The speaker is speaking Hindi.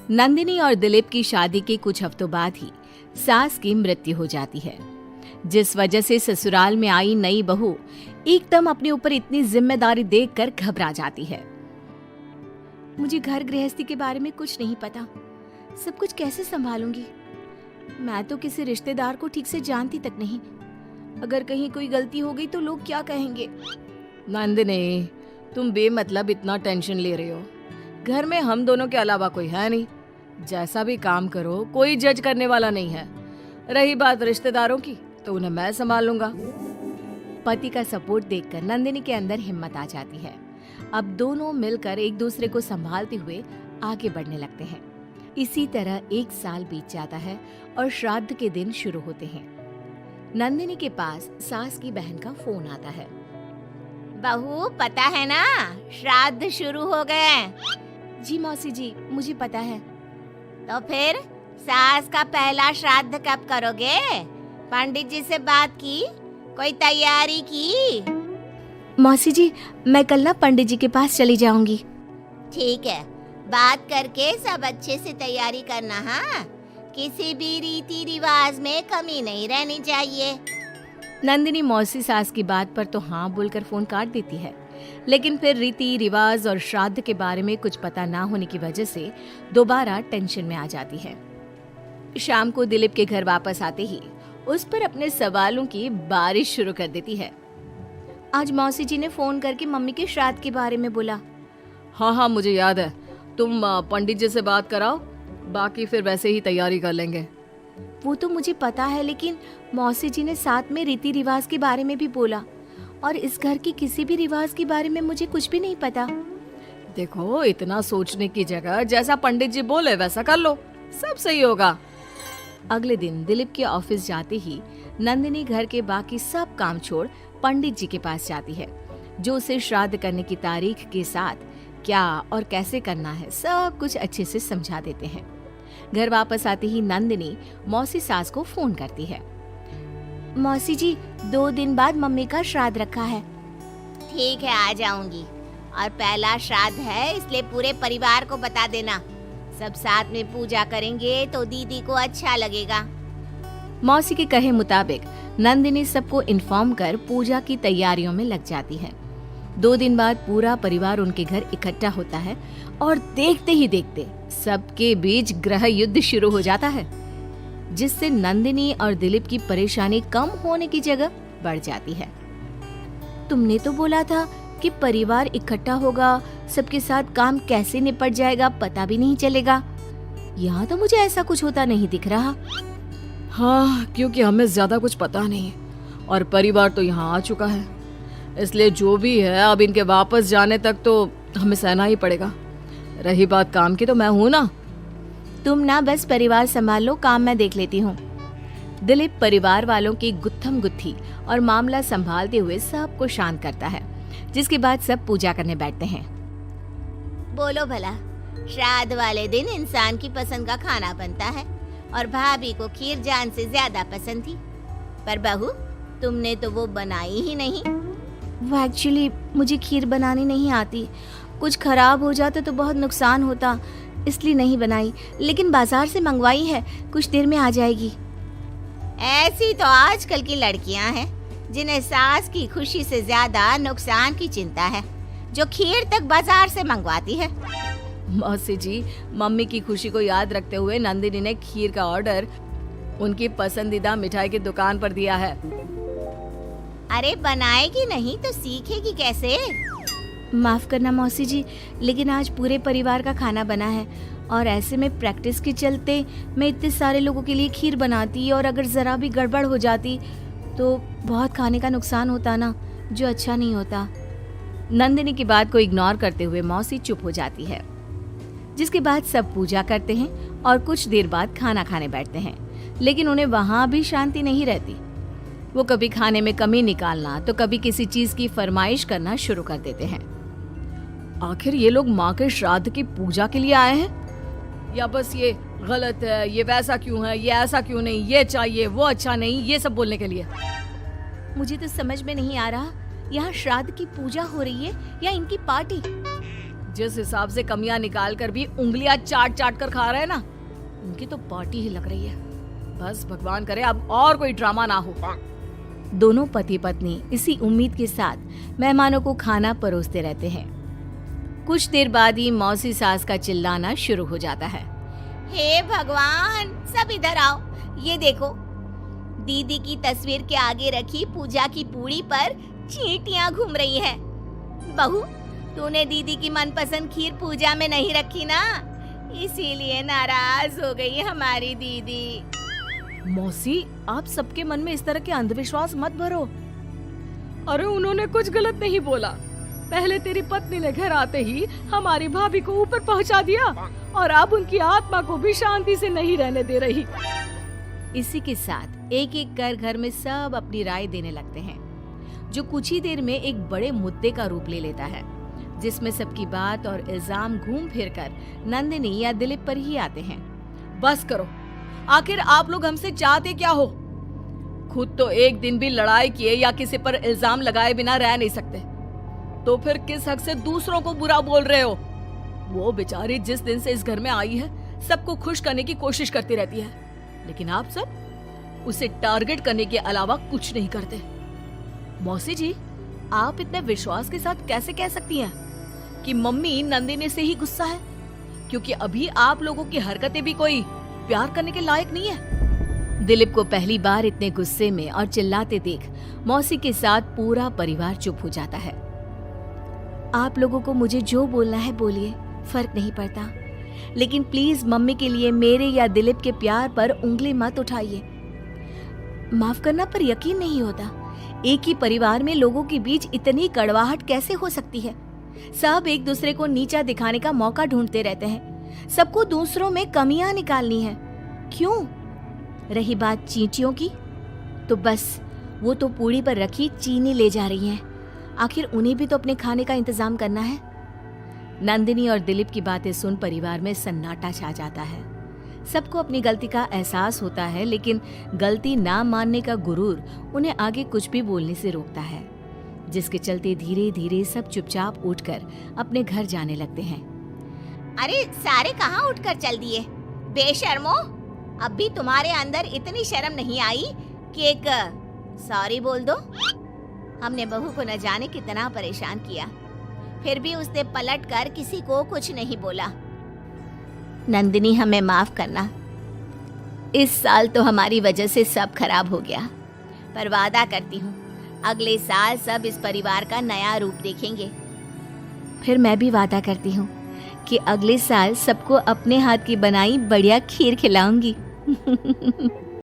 नंदिनी और दिलीप की शादी के कुछ हफ्तों बाद ही सास की मृत्यु हो जाती है, जिस वजह से ससुराल में आई नई बहू एकदम अपने ऊपर इतनी जिम्मेदारी देखकर घबरा जाती है। मुझे घर गृहस्थी के बारे में कुछ नहीं पता, सब कुछ कैसे संभालूंगी? मैं तो किसी रिश्तेदार को ठीक से जानती तक नहीं। अगर कहीं कोई गलती हो गई तो लोग क्या कहेंगे? नंदिनी, तुम बेमतलब इतना टेंशन ले रही हो। घर में हम दोनों के अलावा कोई है नहीं। जैसा भी काम करो कोई जज करने वाला नहीं है। रही बात रिश्तेदारों की तो उन्हें मैं संभाल लूंगा। पति का सपोर्ट देखकर नंदिनी के अंदर हिम्मत आ जाती है। अब दोनों मिलकर एक दूसरे को संभालते हुए आगे बढ़ने लगते हैं। इसी तरह 1 साल बीत जाता है और श्राद्ध के दिन शुरू होते हैं। नंदिनी के पास सास की बहन का फोन आता है। बहू, पता है ना, श्राद्ध शुरू हो गए। जी मौसी जी, मुझे पता है। तो फिर सास का पहला श्राद्ध कब करोगे? पंडित जी से बात की? कोई तैयारी की? मौसी जी, मैं कल ना पंडित जी के पास चली जाऊंगी। ठीक है, बात करके सब अच्छे से तैयारी करना। हाँ, किसी भी रीति रिवाज में कमी नहीं रहनी चाहिए। नंदिनी मौसी सास की बात पर तो हाँ बोलकर फोन काट देती है, लेकिन फिर रीति रिवाज और श्राद्ध के बारे में कुछ पता ना होने की वजह से दोबारा टेंशन में आ जाती है। शाम को दिलीप के घर वापस आते ही उस पर अपने सवालों की बारिश शुरू कर देती है। आज मौसी जी ने फोन करके मम्मी के श्राद्ध के बारे में बोला। हाँ, मुझे याद है। तुम पंडित जी से बात कराओ, बाकी फिर वैसे ही तैयारी कर लेंगे। वो तो मुझे पता है, लेकिन मौसी जी ने साथ में रीति रिवाज के बारे में भी बोला, और इस घर की किसी भी रिवाज के बारे में मुझे कुछ भी नहीं पता। देखो, इतना सोचने की जगह जैसा पंडित जी बोले वैसा कर लो, सब सही होगा। अगले दिन दिलीप के ऑफिस जाते ही नंदिनी घर के बाकी सब काम छोड़ पंडित जी के पास जाती है, जो उसे श्राद्ध करने की तारीख के साथ क्या और कैसे करना है सब कुछ अच्छे से समझा देते हैं। घर वापस आते ही नंदिनी मौसी सास को फोन करती है। मौसी जी, 2 दिन बाद मम्मी का श्राद्ध रखा है। ठीक है, आ जाऊंगी। और पहला श्राद्ध है, इसलिए पूरे परिवार को बता देना। सब साथ में पूजा करेंगे तो दीदी को अच्छा लगेगा। मौसी के कहे मुताबिक नंदिनी सबको इन्फॉर्म कर पूजा की तैयारियों में लग जाती है। 2 दिन बाद पूरा परिवार उनके घर इकट्ठा होता है और देखते ही देखते सबके बीच गृह युद्ध शुरू हो जाता है, जिससे नंदिनी और दिलीप की परेशानी कम होने की जगह बढ़ जाती है। तुमने तो बोला था कि परिवार इकट्ठा होगा, सबके साथ काम कैसे निपट जाएगा पता भी नहीं चलेगा। यहाँ तो मुझे ऐसा कुछ होता नहीं दिख रहा। हाँ, क्योंकि हमें ज्यादा कुछ पता नहीं और परिवार तो यहाँ आ चुका है, इसलिए जो भी है अब इनके वापस जाने तक तो हमें सहना ही पड़ेगा। रही बात काम की, तो मैं हूँ ना। तुम ना बस परिवार संभाल लो, काम मैं देख लेती हूँ। दिलीप परिवार वालों की गुत्थम गुत्थी और मामला संभालते हुए सबको शांत करता है, जिसके बाद सब पूजा करने बैठते हैं। बोलो भला, श्राद्ध वाले दिन इंसान की पसंद का खाना बनता है और भाभी को खीर जान से ज्यादा पसंद थी, पर बहू तुमने तो वो बनाई ही नहीं। वो एक्चुअली मुझे खीर बनानी नहीं आती, कुछ खराब हो जाता तो बहुत नुकसान होता, इसलिए नहीं बनाई, लेकिन बाजार से मंगवाई है, कुछ देर में आ जाएगी। ऐसी तो आजकल की लड़कियां हैं जिन्हें सास की खुशी से ज्यादा नुकसान की चिंता है, जो खीर तक बाजार से मंगवाती है। मौसी जी, मम्मी की खुशी को याद रखते हुए नंदिनी ने खीर का ऑर्डर उनकी पसंदीदा मिठाई की दुकान पर दिया है। अरे बनाएगी नहीं तो सीखेगी कैसे? माफ करना मौसी जी, लेकिन आज पूरे परिवार का खाना बना है और ऐसे में प्रैक्टिस के चलते मैं इतने सारे लोगों के लिए खीर बनाती और अगर जरा भी गड़बड़ हो जाती तो बहुत खाने का नुकसान होता ना, जो अच्छा नहीं होता। नंदिनी की बात को इग्नोर करते हुए मौसी चुप हो जाती है, जिसके बाद सब पूजा करते हैं और कुछ देर बाद खाना खाने बैठते हैं, लेकिन उन्हें वहाँ भी शांति नहीं रहती। वो कभी खाने में कमी निकालना तो कभी किसी चीज की फरमाइश करना शुरू कर देते हैं। आखिर ये लोग माँ के श्राद्ध की पूजा के लिए आए हैं या बस ये गलत है, ये वैसा क्यों है, ये ऐसा क्यों नहीं, ये चाहिए वो अच्छा नहीं, ये सब बोलने के लिए? मुझे तो समझ में नहीं आ रहा, यहाँ श्राद्ध की पूजा हो रही है या इनकी पार्टी। जिस हिसाब से कमियां निकाल कर भी उंगलियां चाट चाट कर खा रहे हैं ना, उनकी तो पार्टी ही लग रही है। बस भगवान करे अब और कोई ड्रामा ना हो। दोनों पति पत्नी इसी उम्मीद के साथ मेहमानों को खाना परोसते रहते हैं। कुछ देर बाद ही मौसी सास का चिल्लाना शुरू हो जाता है। हे भगवान, सब इधर आओ। ये देखो, दीदी की तस्वीर के आगे रखी पूजा की पूड़ी पर चींटियां घूम रही है। बहू, तूने दीदी की मनपसंद खीर पूजा में नहीं रखी ना, इसीलिए नाराज हो गई हमारी दीदी। मौसी, आप सबके मन में इस तरह के अंधविश्वास मत भरो। अरे उन्होंने कुछ गलत नहीं बोला। पहले तेरी पत्नी ने घर आते ही हमारी भाभी को ऊपर पहुंचा दिया और अब उनकी आत्मा को भी शांति से नहीं रहने दे रही। इसी के साथ एक एक कर घर में सब अपनी राय देने लगते हैं, जो कुछ ही देर में एक बड़े मुद्दे का रूप ले लेता है, जिसमें सबकी बात और इल्जाम घूम फिर कर नंदिनी या दिलीप पर ही आते हैं। बस करो, आखिर आप लोग हमसे चाहते क्या हो? खुद तो एक दिन भी लड़ाई किए या किसी पर इल्जाम लगाए बिना रह नहीं सकते, तो फिर किस हक से दूसरों को बुरा बोल रहे हो? वो बेचारी जिस दिन से इस घर में आई है सबको खुश करने की कोशिश करती रहती है, लेकिन आप सब उसे टारगेट करने के अलावा कुछ नहीं करते। मौसी जी, आप इतने विश्वास के साथ कैसे कह सकती हैं कि मम्मी नंदिनी से ही गुस्सा है? क्योंकि अभी आप लोगों की हरकतें भी कोई प्यार करने के लायक नहीं है। दिलीप को पहली बार इतने गुस्से में और चिल्लाते देख मौसी के साथ पूरा परिवार चुप हो जाता है। आप लोगों को मुझे जो बोलना है बोलिए, फर्क नहीं पड़ता, लेकिन प्लीज मम्मी के लिए मेरे या दिलीप के प्यार पर उंगली मत उठाइए। माफ करना पर यकीन नहीं होता, एक ही परिवार में लोगों के बीच इतनी कड़वाहट कैसे हो सकती है? सब एक दूसरे को नीचा दिखाने का मौका ढूंढते रहते हैं, सबको दूसरों में कमियां निकालनी है। क्यों? रही बात चींटियों की, तो बस वो तो पूड़ी पर रखी चीनी ले जा रही हैं। आखिर उन्हें भी तो अपने खाने का इंतजाम करना है। नंदिनी और दिलीप की बातें सुन परिवार में सन्नाटा छा जाता है। सबको अपनी गलती का एहसास होता है, लेकिन गलती ना मानने का गुरूर उन्हें आगे कुछ भी बोलने से रोकता है, जिसके चलते धीरे धीरे सब चुपचाप उठकर अपने घर जाने लगते हैं। अरे सारे कहाँ उठकर चल दिए? बेशर्मो, अब भी तुम्हारे अंदर इतनी शर्म नहीं आई कि एक सॉरी बोल दो? हमने बहू को न जाने कितना परेशान किया, फिर भी उसने पलटकर किसी को कुछ नहीं बोला। नंदिनी, हमें माफ करना। इस साल तो हमारी वजह से सब खराब हो गया, पर वादा करती हूँ अगले साल सब इस परिवार का नया रूप देखेंगे। फिर मैं भी वादा करती हूँ कि अगले साल सबको अपने हाथ की बनाई बढ़िया खीर खिलाऊंगी।